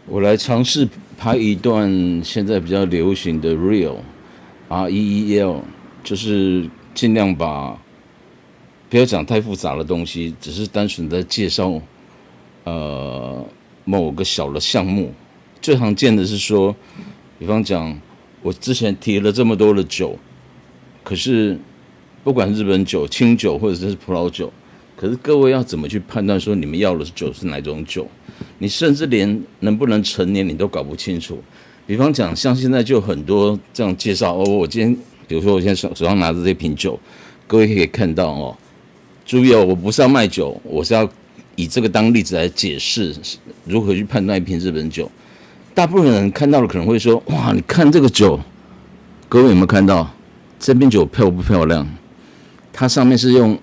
我来尝试拍一段现在比较流行的 Reel，就是尽量把不要讲太复杂的东西，只是单纯的介绍某个小的项目。最常见的是说，比方讲，我之前提了这么多的酒，可是不管日本酒、清酒或者是葡萄酒，可是各位要怎么去判断说你们要的酒是哪种酒？你甚至连能不能成年你都搞不清楚。比方讲，像现在就有很多这样介绍哦，我今天比如说我现在手上拿着这瓶酒，各位可以看到哦，注意哦，我不是要卖酒，我是要以这个当例子来解释如何去判断一瓶日本酒。大部分人看到了可能会说：哇，你看这个酒，各位有没有看到这瓶酒漂不漂亮？它上面是用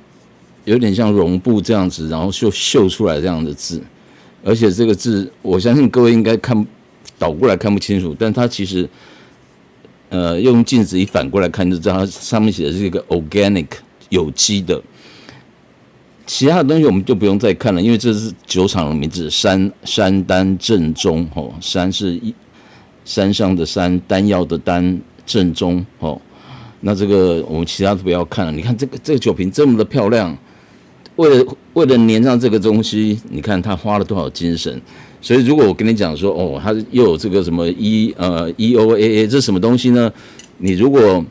有点像绒布这样子，然后就绣出来这样的字，而且这个字我相信各位应该看倒过来看不清楚，但它其实用镜子一反过来看就知道，它上面写的是一个 organic 有机的。其他的东西我们就不用再看了，因为这是酒厂的名字，山丹正宗哦，山是山上的山，丹药的丹，正宗哦。那这个我们其他都不要看了。你看这个酒瓶这么的漂亮，为了粘上这个东西，你看他花了多少精神。所以如果我跟你讲说，哦，他又有这个什么EOAA， 这是什么东西呢？你如果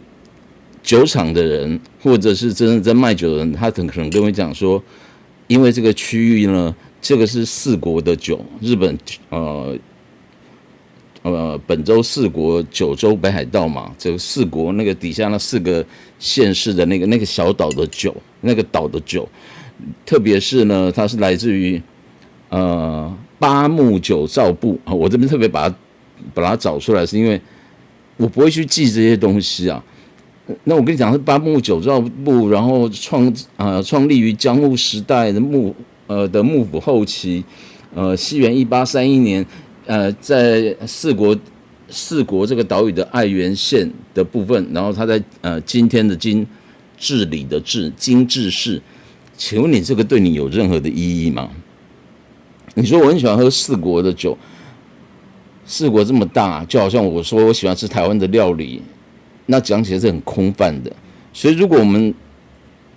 酒厂的人或者是真正在卖酒的人，他可能跟我讲说，因为这个区域呢，这个是四国的酒，日本本州四国九州北海道嘛，这个四国那个底下那四个县市的那个小岛的酒，那个岛的酒，特别是呢，它是来自于八木酒造部啊，我这边特别把它找出来，是因为我不会去记这些东西啊。那我跟你讲是八木酒造部，然后创立于江户时代的幕府后期，西元1831年，在四国这个岛屿的爱媛县的部分，然后它在今天的治理的治今治市，请问你这个对你有任何的意义吗？你说我很喜欢喝四国的酒，四国这么大，就好像我说我喜欢吃台湾的料理。那讲起来是很空泛的，所以如果我们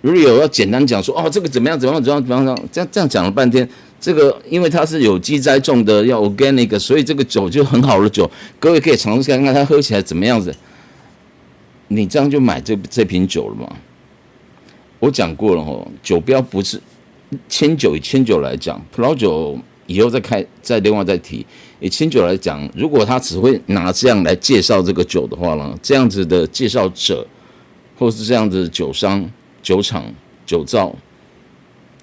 要简单讲说，哦，这个怎么样，这样讲了半天，这个因为它是有机栽种的，要 organic， 所以这个酒就很好的酒，各位可以尝试看看它喝起来怎么样子。你这样就买这瓶酒了吗？我讲过了哦，酒标不是清酒，以清酒来讲，葡萄酒以后再另外再提。以清酒来讲，如果他只会拿这样来介绍这个酒的话呢，这样子的介绍者，或是这样子的酒商、酒厂、酒造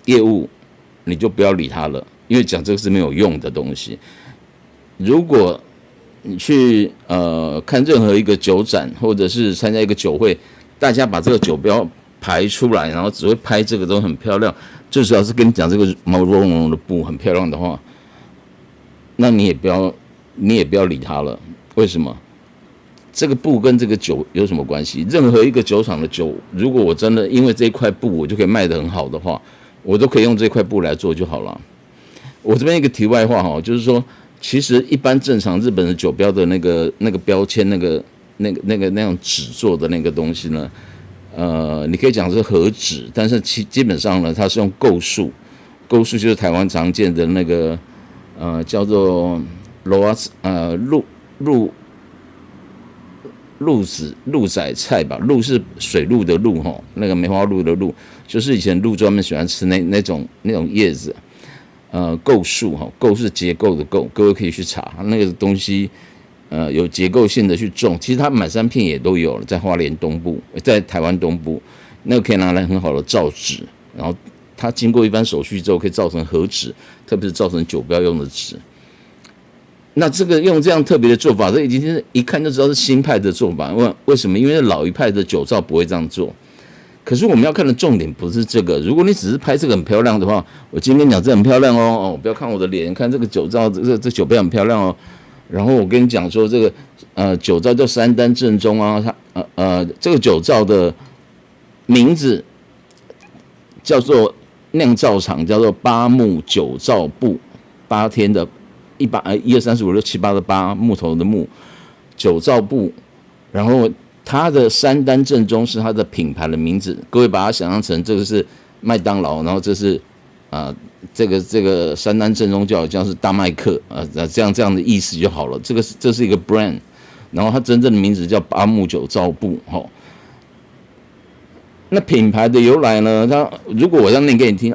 业务，你就不要理他了，因为讲这个是没有用的东西。如果你去看任何一个酒展，或者是参加一个酒会，大家把这个酒标排出来，然后只会拍这个都很漂亮，最主要是跟你讲这个毛茸茸的布很漂亮的话，那你也不要理他了。为什么？这个布跟这个酒有什么关系？任何一个酒厂的酒，如果我真的因为这一块布我就可以卖得很好的话，我都可以用这块布来做就好了。我这边一个题外话哈，就是说，其实一般正常日本的酒标的那个标签，那样纸做的那个东西呢，你可以讲是和纸，但是基本上呢，它是用构树，构树就是台湾常见的那个叫做鹿仔菜吧，鹿是水鹿的鹿哈，那个梅花鹿的鹿，就是以前鹿专门喜欢吃那种叶子，构树哈，构是结构的构，各位可以去查那个东西，有结构性的去种，其实它满山遍野都有了，在花莲东部，在台湾东部，那个可以拿来很好的造纸，然后它经过一番手续之后，可以造成和纸，特别是造成酒标用的纸。那这个用这样特别的做法，这已经是一看就知道是新派的做法。为什么？因为老一派的酒造不会这样做。可是我们要看的重点不是这个。如果你只是拍这个很漂亮的话，我今天跟你讲这很漂亮哦，不要看我的脸，看这个酒造，这酒标很漂亮哦。然后我跟你讲说这个酒造叫山丹正宗啊，这个酒造的名字叫做酿造厂，叫做八木酒造部，8天的1、2、3、4、5、6、7、8的8，木头的木，酒造部，然后它的三单正宗是它的品牌的名字，各位把它想象成这个是麦当劳，然后这是这个三单正宗就好像是大麦克这样的意思就好了。这是一个 brand， 然后它真正的名字叫八木酒造部那品牌的由来呢？如果我要念给你听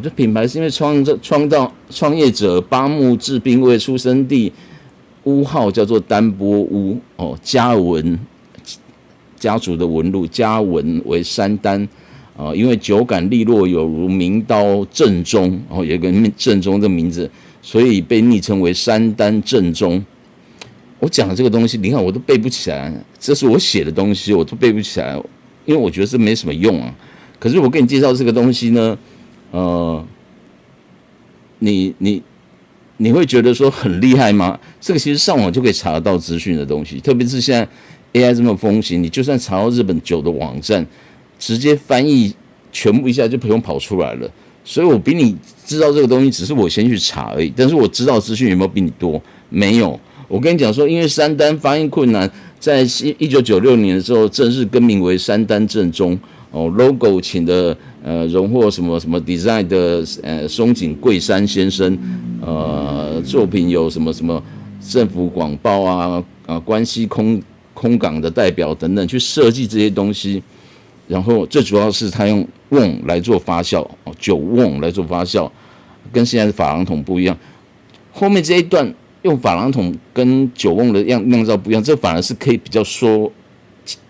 这品牌是因为创业者八木制冰味出生地屋号叫做丹波屋家文家族的纹路，家文为三丹因为酒感利落有如名刀正宗有一个正宗的名字，所以被昵称为三丹正宗。我讲的这个东西，你看我都背不起来，这是我写的东西，我都背不起来。因为我觉得这没什么用啊，可是我给你介绍这个东西呢，你会觉得说很厉害吗？这个其实上网就可以查得到资讯的东西，特别是现在 AI 这么风行，你就算查到日本酒的网站，直接翻译全部一下就不用跑出来了。所以我比你知道这个东西，只是我先去查而已。但是我知道资讯有没有比你多？没有。我跟你讲说，因为三丹发音困难，在1996年的时候正式更名为三丹正宗logo 请的荣获什么什么 design 的松井贵山先生作品有什么什么政府广报关西空港的代表等等去设计这些东西，然后最主要是他用瓮来做发酵酒瓮来做发酵，跟现在的珐琅桶不一样。后面这一段用珐琅桶跟酒瓮的酿造不一样，这反而是可以比较说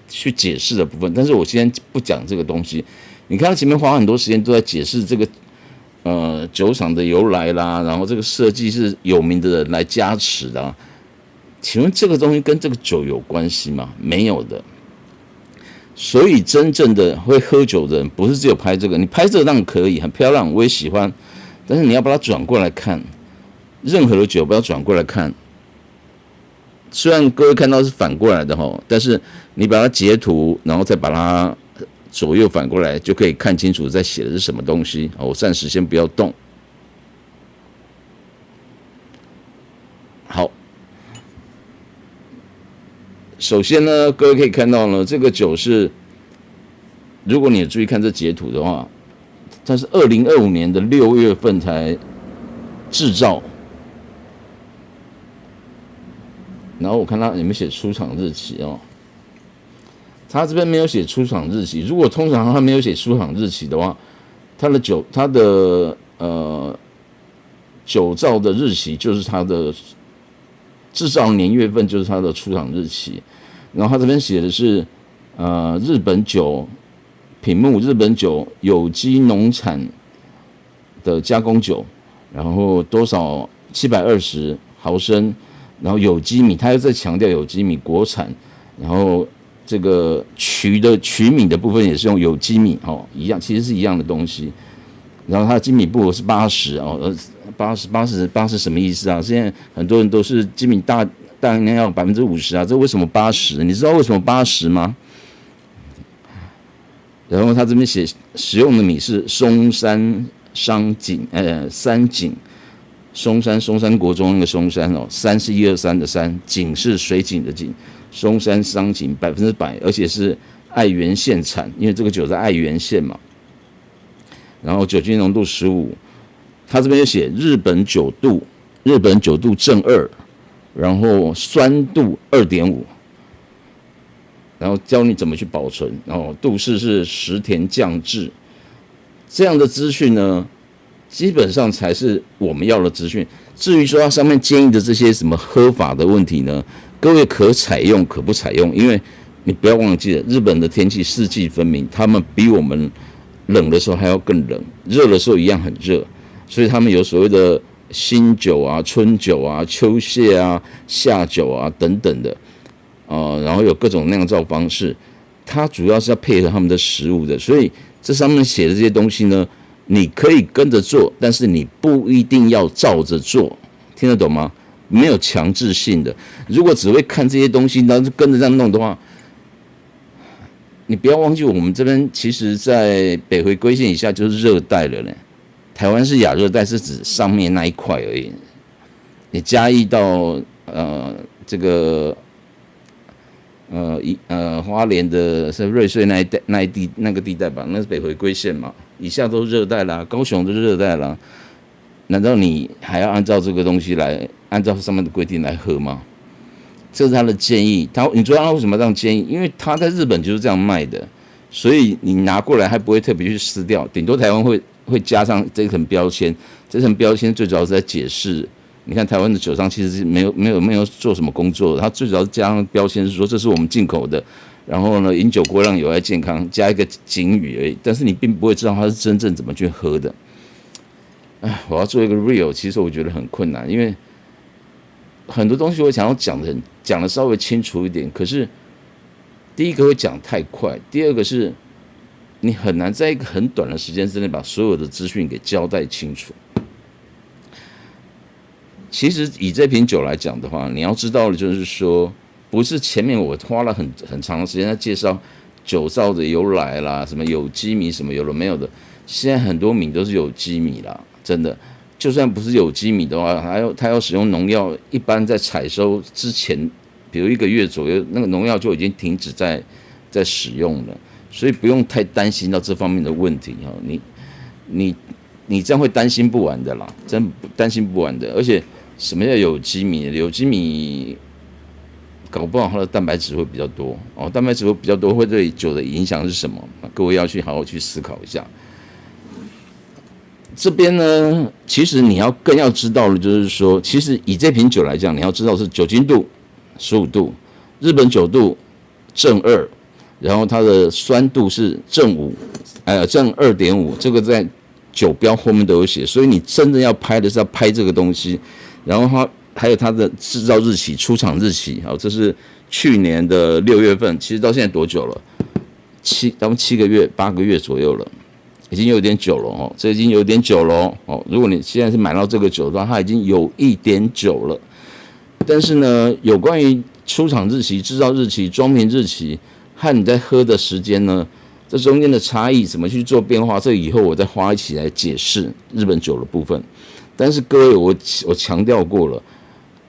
去解释的部分。但是我今天不讲这个东西。你看他前面花很多时间都在解释这个酒厂的由来啦，然后这个设计是有名的人来加持的请问这个东西跟这个酒有关系吗？没有的。所以真正的会喝酒的人，不是只有拍这个，你拍这个当然可以，很漂亮，我也喜欢，但是你要把它转过来看。任何的酒不要转过来看，虽然各位看到是反过来的但是你把它截图，然后再把它左右反过来，就可以看清楚在写的是什么东西。我暂时先不要动。好，首先呢，各位可以看到呢，这个酒是，如果你有注意看这截图的话，它是2025年的6月份才制造。然后我看他有没有写出厂日期他这边没有写出厂日期。如果通常他没有写出厂日期的话，他的酒造的日期就是他的制造年月份，就是他的出厂日期。然后他这边写的是日本酒品目，日本酒有机农产的加工酒，然后多少720毫升。然后有机米，他又在强调有机米国产，然后这个取米的部分也是用有机米一样，其实是一样的东西。然后它的精米部是80什么意思啊？现在很多人都是精米大应该要50%这为什么80？你知道为什么80吗？然后他这边写使用的米是松山三井。松山国中那个松山山是123的山，井是水井的井，松山桑井100%，而且是爱媛县产，因为这个酒在爱媛县嘛。然后酒精浓度15，他这边就写日本酒度正2，然后酸度2.5，然后教你怎么去保存，然后度数是石田酱制，这样的资讯呢？基本上才是我们要的资讯。至于说它上面建议的这些什么喝法的问题呢，各位可采用可不采用，因为你不要忘记了，日本的天气四季分明，他们比我们冷的时候还要更冷，热的时候一样很热，所以他们有所谓的新酒春酒秋蟹夏酒等等的然后有各种酿造方式，它主要是要配合他们的食物的，所以这上面写的这些东西呢，你可以跟着做，但是你不一定要照着做，听得懂吗？没有强制性的。如果只会看这些东西，然后就跟着这样弄的话，你不要忘记，我们这边其实在北回归线以下就是热带了呢。台湾是亚热带，是指上面那一块而已。你嘉义到这个花莲的是瑞穗那个地带吧，那是北回归线嘛，以下都热带啦，高雄都热带啦，难道你还要按照这个东西来，按照上面的规定来喝吗？这是他的建议。你知道他为什么这样建议？因为他在日本就是这样卖的，所以你拿过来还不会特别去撕掉，顶多台湾会加上这层标签。这层标签最主要是在解释，你看台湾的酒商其实是没有做什么工作的，他最主要是加上标签是说这是我们进口的，然后呢饮酒过量有害健康，加一个警语而已，但是你并不会知道他是真正怎么去喝的。我要做一个 real， 其实我觉得很困难，因为很多东西我想要讲的稍微清楚一点，可是第一个会讲太快，第二个是你很难在一个很短的时间之内把所有的资讯给交代清楚。其实以这瓶酒来讲的话，你要知道的就是说，不是前面我花了很长的时间在介绍酒造的由来啦，什么有机米什么有了没有的，现在很多米都是有机米啦，真的。就算不是有机米的话，它要使用农药，一般在采收之前，比如1个月左右，那个农药就已经停止在使用了，所以不用太担心到这方面的问题哈。你这样会担心不完的啦，真担心不完的。而且什么叫有机米？有机米搞不好它的蛋白质会比较多哦，蛋白质会比较多，会对酒的影响是什么？各位要去好好去思考一下。这边呢，其实你更要知道的就是说，其实以这瓶酒来讲，你要知道是酒精度15度，日本酒度正2，然后它的酸度是正5，正2.5，这个在酒标后面都有写，所以你真的要拍的是要拍这个东西，然后还有它的制造日期、出厂日期，好，这是去年的6月份，其实到现在多久了？7个月、8个月左右了。已经有点久了哦，这已经有点久了哦。如果你现在是买到这个酒的话，它已经有一点久了。但是呢，有关于出厂日期、制造日期、装瓶日期和你在喝的时间呢，这中间的差异怎么去做变化，这以后我再花一起来解释日本酒的部分。但是各位，我强调过了，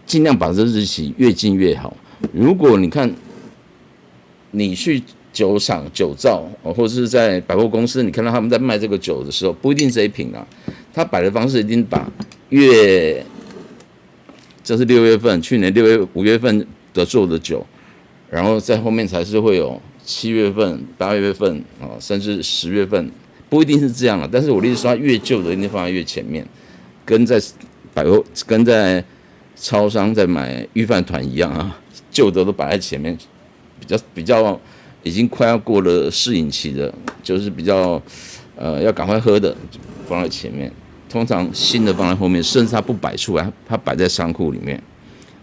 尽量把这日期越近越好。如果你看你去酒厂、酒造，或者是在百货公司，你看到他们在卖这个酒的时候，不一定这一瓶啊，他摆的方式一定把这是6月份，去年5月份的做的酒，然后在后面才是会有7月份、8月份甚至10月份，不一定是这样了。但是我的意思说，越旧的一定放在越前面，跟在超商在买御饭团一样啊，旧的都摆在前面，比较。已经快要过了适应期的，就是比较要赶快喝的放在前面，通常新的放在后面，甚至它不摆出来，它摆在仓库里面。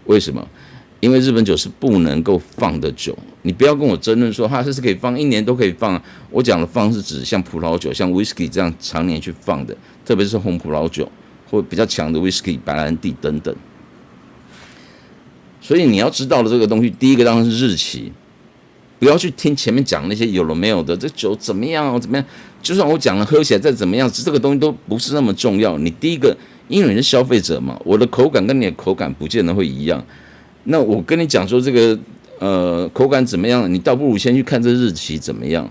为什么？因为日本酒是不能够放的酒，你不要跟我争论说它是可以放1年都可以放。我讲的放是指像葡萄酒、像 whisky 这样常年去放的，特别是红葡萄酒或比较强的 whisky、白兰地等等。所以你要知道的这个东西，第一个当然是日期。不要去听前面讲那些有了没有的，这酒怎么样怎么样？就算我讲了喝起来再怎么样，这个东西都不是那么重要。你第一个，因为你是消费者嘛，我的口感跟你的口感不见得会一样。那我跟你讲说这个口感怎么样，你倒不如先去看这日期怎么样，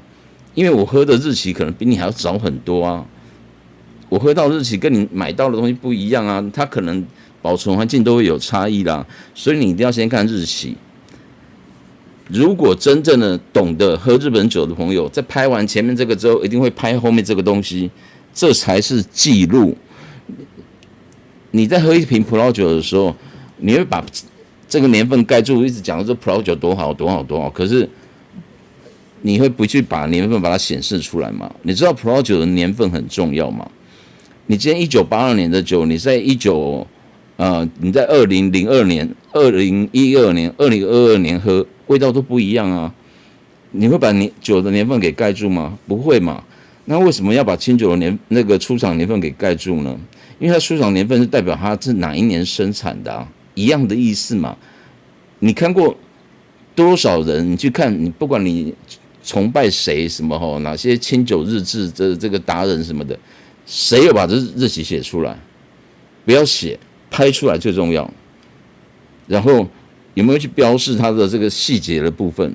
因为我喝的日期可能比你还要早很多啊。我喝到的日期跟你买到的东西不一样啊，它可能保存环境都会有差异啦，所以你一定要先看日期。如果真正的懂得喝日本酒的朋友，在拍完前面这个之后，一定会拍后面这个东西，这才是记录。你在喝一瓶葡萄酒的时候，你会把这个年份盖住，一直讲说葡萄酒多好多好多好，可是你会不去把年份把它显示出来吗？你知道葡萄酒的年份很重要吗？你今天1982年的酒，你在你在2002年、2012年、2022年喝，味道都不一样啊！你会把酒的年份给盖住吗？不会嘛？那为什么要把清酒的那个出厂年份给盖住呢？因为它出厂年份是代表它是哪一年生产的啊，一样的意思嘛。你看过多少人？你去看，你不管你崇拜谁什么哪些清酒日志的这个达人什么的，谁有把这日期写出来？不要写。拍出来最重要。然后有没有去标示它的这个细节的部分？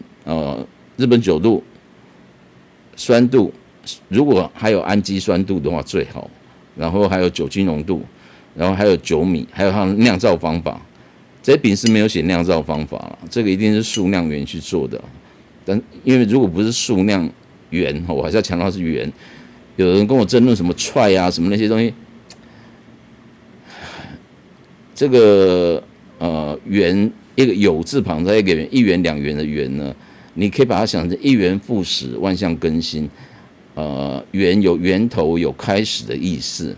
日本酒度、酸度，如果还有氨基酸度的话最好。然后还有酒精浓度，然后还有酒米，还有它的酿造方法。这瓶是没有写酿造方法了，这个一定是数酿员去做的。但因为如果不是数酿员，我还是要强调是员。有人跟我争论什么踹啊，什么那些东西，这个元一个有字旁在一个元，1元2元的元呢，你可以把它想成1元复始，万象更新。源有源头有开始的意思，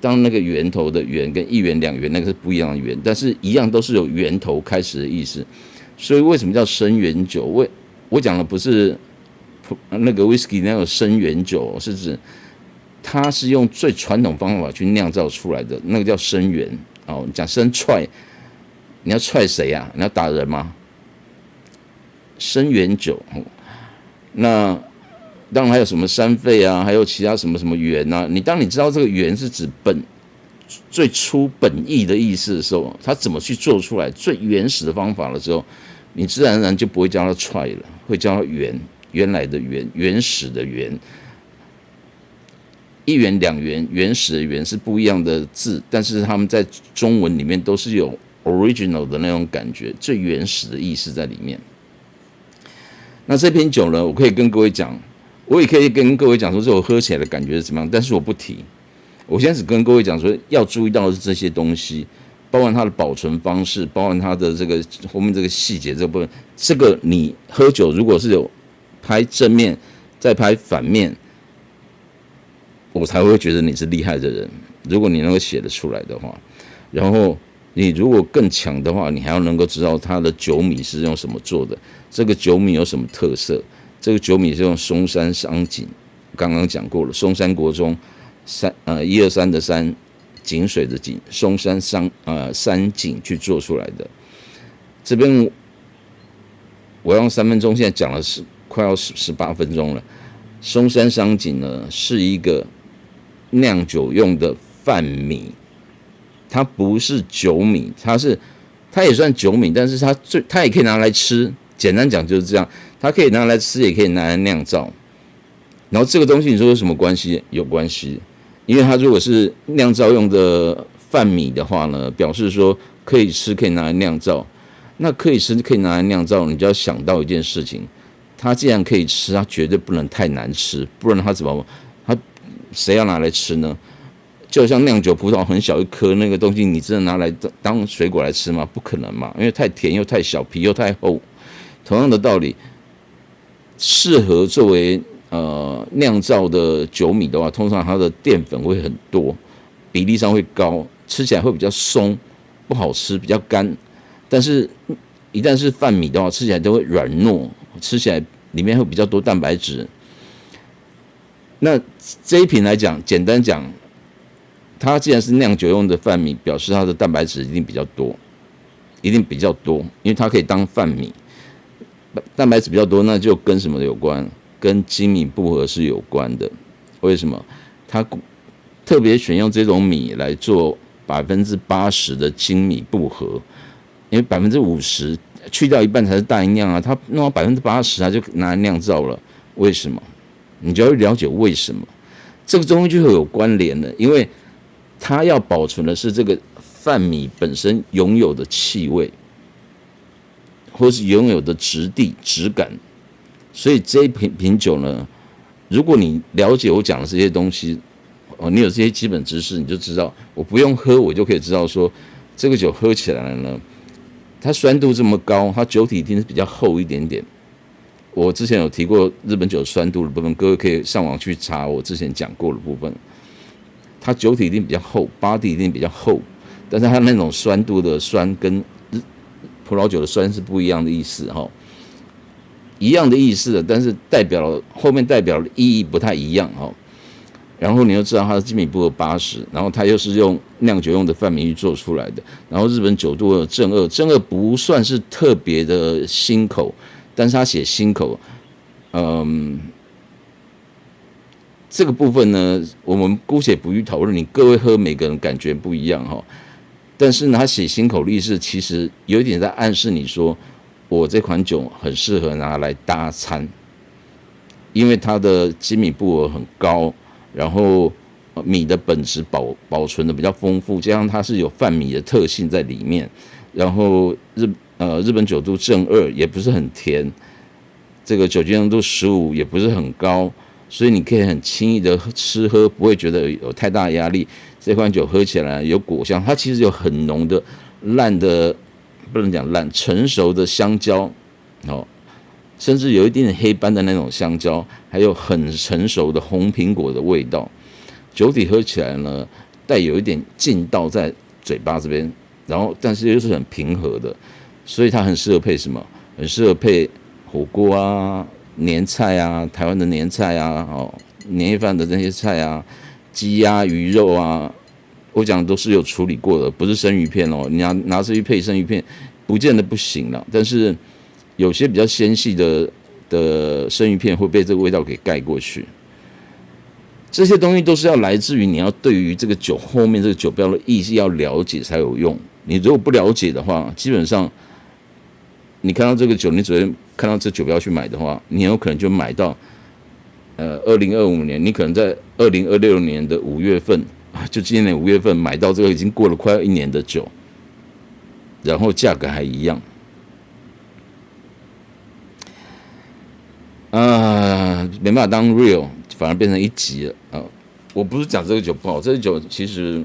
当那个源头的源跟1元2元那个是不一样的源，但是一样都是有源头开始的意思。所以为什么叫生源酒？我讲的不是那个 whisky 那种生源酒，是指它是用最传统方法去酿造出来的，那个叫生源。你讲生踹，你要踹谁啊？你要打人吗？生源酒，那当然还有什么山肺啊，还有其他什么什么源啊。当你知道这个源是指最初本意的意思的时候，它怎么去做出来最原始的方法的时候，你自然而然就不会叫它踹了，会叫它源，原来的源，原始的源。1元2元，原始的元是不一样的字，但是他们在中文里面都是有 original 的那种感觉，最原始的意思在里面。那这瓶酒呢，我可以跟各位讲。我也可以跟各位讲说，这我喝起来的感觉是怎么样，但是我不提。我现在只跟各位讲说，要注意到的是这些东西，包含它的保存方式，包含它的这个后面这个细节这部分。这个你喝酒如果是有拍正面，再拍反面，我才会觉得你是厉害的人。如果你能够写得出来的话，然后你如果更强的话，你还要能够知道它的酒米是用什么做的，这个酒米有什么特色。这个酒米是用松山商井，刚刚讲过了，松山国中123的山，井水的井，松山山井去做出来的。这边我用3分钟，现在讲了快要18分钟了。松山商井呢是一个酿酒用的饭米，它不是酒米，它也算酒米，但是它也可以拿来吃。简单讲就是这样。它可以拿来吃，也可以拿来酿造。然后这个东西你说有什么关系？有关系，因为它如果是酿造用的饭米的话呢，表示说可以吃，可以拿来酿造。那可以吃，可以拿来酿造，你就要想到一件事情：它既然可以吃，它绝对不能太难吃，不然它怎么？谁要拿来吃呢？就像酿酒葡萄很小一颗那个东西，你真的拿来当水果来吃吗？不可能嘛，因为太甜又太小，皮又太厚。同样的道理。适合作为酿造的酒米的话，通常它的淀粉会很多，比例上会高，吃起来会比较松，不好吃，比较干。但是，一旦是饭米的话，吃起来都会软糯，吃起来里面会比较多蛋白质。那这一瓶来讲，简单讲，它既然是酿酒用的饭米，表示它的蛋白质一定比较多，一定比较多，因为它可以当饭米。蛋白质比较多，那就跟什么有关？跟精米步合是有关的。为什么？它特别选用这种米来做80%的精米步合，因为50%去掉一半才是大吟酿啊，它弄到80%它就拿来酿造了。为什么？你就要了解为什么，这个东西就会有关联的，因为它要保存的是这个饭米本身拥有的气味。或是拥有的质地、质感，所以这一瓶酒呢，如果你了解我讲的这些东西，你有这些基本知识，你就知道，我不用喝，我就可以知道说，这个酒喝起来呢，它酸度这么高，它酒体一定是比较厚一点点。我之前有提过日本酒酸度的部分，各位可以上网去查我之前讲过的部分，它酒体一定比较厚，body 一定比较厚，但是它那种酸度的酸跟葡萄酒的酸是不一样的意思哈，一样的意思的，但是后面代表的意义不太一样哈。然后你又知道它的精米步合80，然后它又是用酿酒用的饭米去做出来的。然后日本酒度的正二不算是特别的新口，但是他写新口，这个部分呢，我们姑且不予讨论。你各位喝每个人感觉不一样哈。但是呢，他写新口力士其实有一点在暗示你说，我这款酒很适合拿来搭餐，因为它的精米步合很高，然后米的本质保存的比较丰富，加上它是有泛米的特性在里面，然后日本酒度正2也不是很甜，这个酒精浓度15也不是很高，所以你可以很轻易的吃喝，不会觉得有太大压力。这款酒喝起来有果香，它其实有很浓的烂的，不能讲烂，成熟的香蕉，甚至有一点点黑斑的那种香蕉，还有很成熟的红苹果的味道。酒体喝起来呢，带有一点劲道在嘴巴这边，然后但是又是很平和的，所以它很适合配什么？很适合配火锅啊、年菜啊、台湾的年菜啊、年夜饭的那些菜啊、鸡鸭鱼肉啊，我讲的都是有处理过的，不是生鱼片哦。你拿这去配生鱼片，不见得不行了，但是有些比较纤细的生鱼片会被这个味道给盖过去。这些东西都是要来自于你要对于这个酒后面这个酒标的意思要了解才有用。你如果不了解的话，基本上你看到这个酒，你只会看到这酒标去买的话，你有可能就买到2025年，你可能在2026年的5月份，就今年5月份买到这个已经过了快要1年的酒，然后价格还一样。没办法当 real， 反而变成一集了我不是讲这个酒不好，这个酒其实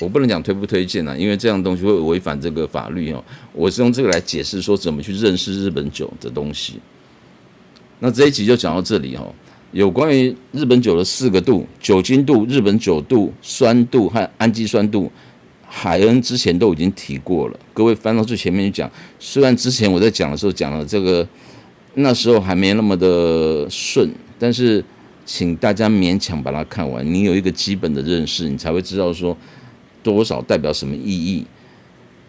我不能讲推不推荐因为这样的东西会违反这个法律我是用这个来解释说怎么去认识日本酒的东西。那这一集就讲到这里有关于日本酒的4个度：酒精度、日本酒度、酸度和氨基酸度。海恩之前都已经提过了，各位翻到最前面去讲。虽然之前我在讲的时候讲了这个，那时候还没那么的顺，但是请大家勉强把它看完，你有一个基本的认识，你才会知道说多少代表什么意义。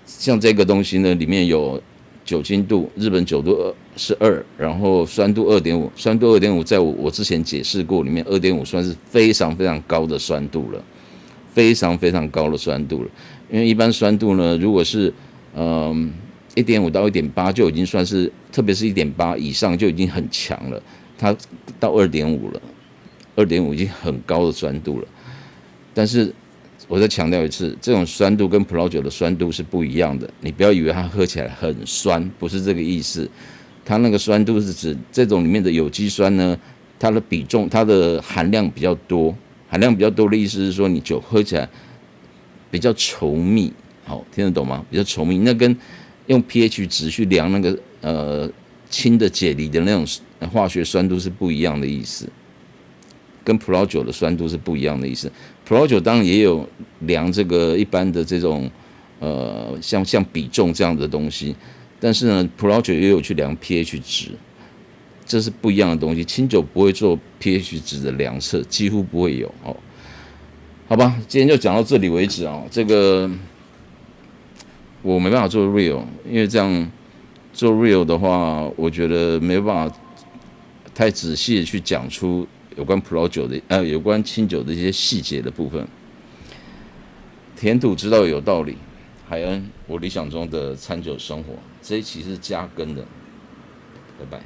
像这个东西呢，里面有酒精度，日本酒度是2，然后酸度 2.5， 酸度 2.5 在我之前解释过，里面 2.5 算是非常非常高的酸度了，非常非常高的酸度了。因为一般酸度呢，如果是1.5 到 1.8 就已经算是，特别是 1.8 以上就已经很强了，它到 2.5 了， 2.5 已经很高的酸度了。但是我再强调一次，这种酸度跟葡萄酒的酸度是不一样的，你不要以为它喝起来很酸，不是这个意思。它那个酸度是指这种里面的有机酸呢，它的比重、它的含量比较多。含量比较多的意思是说，你酒喝起来比较稠密，好，听得懂吗？比较稠密，那跟用 pH 值去量那个氢的解离的那种化学酸度是不一样的意思，跟葡萄酒的酸度是不一样的意思。葡萄酒当然也有量这个一般的这种像比重这样的东西，但是呢，葡萄酒也有去量 pH 值，这是不一样的东西。清酒不会做 pH 值的量测，几乎不会有好吧，今天就讲到这里为止这个我没办法做 real， 因为这样做 real 的话，我觉得没办法太仔细的去讲出有关葡萄酒的有关清酒的一些细节的部分。填土知道有道理，海恩，我理想中的餐酒生活，这一期是加更的，拜拜。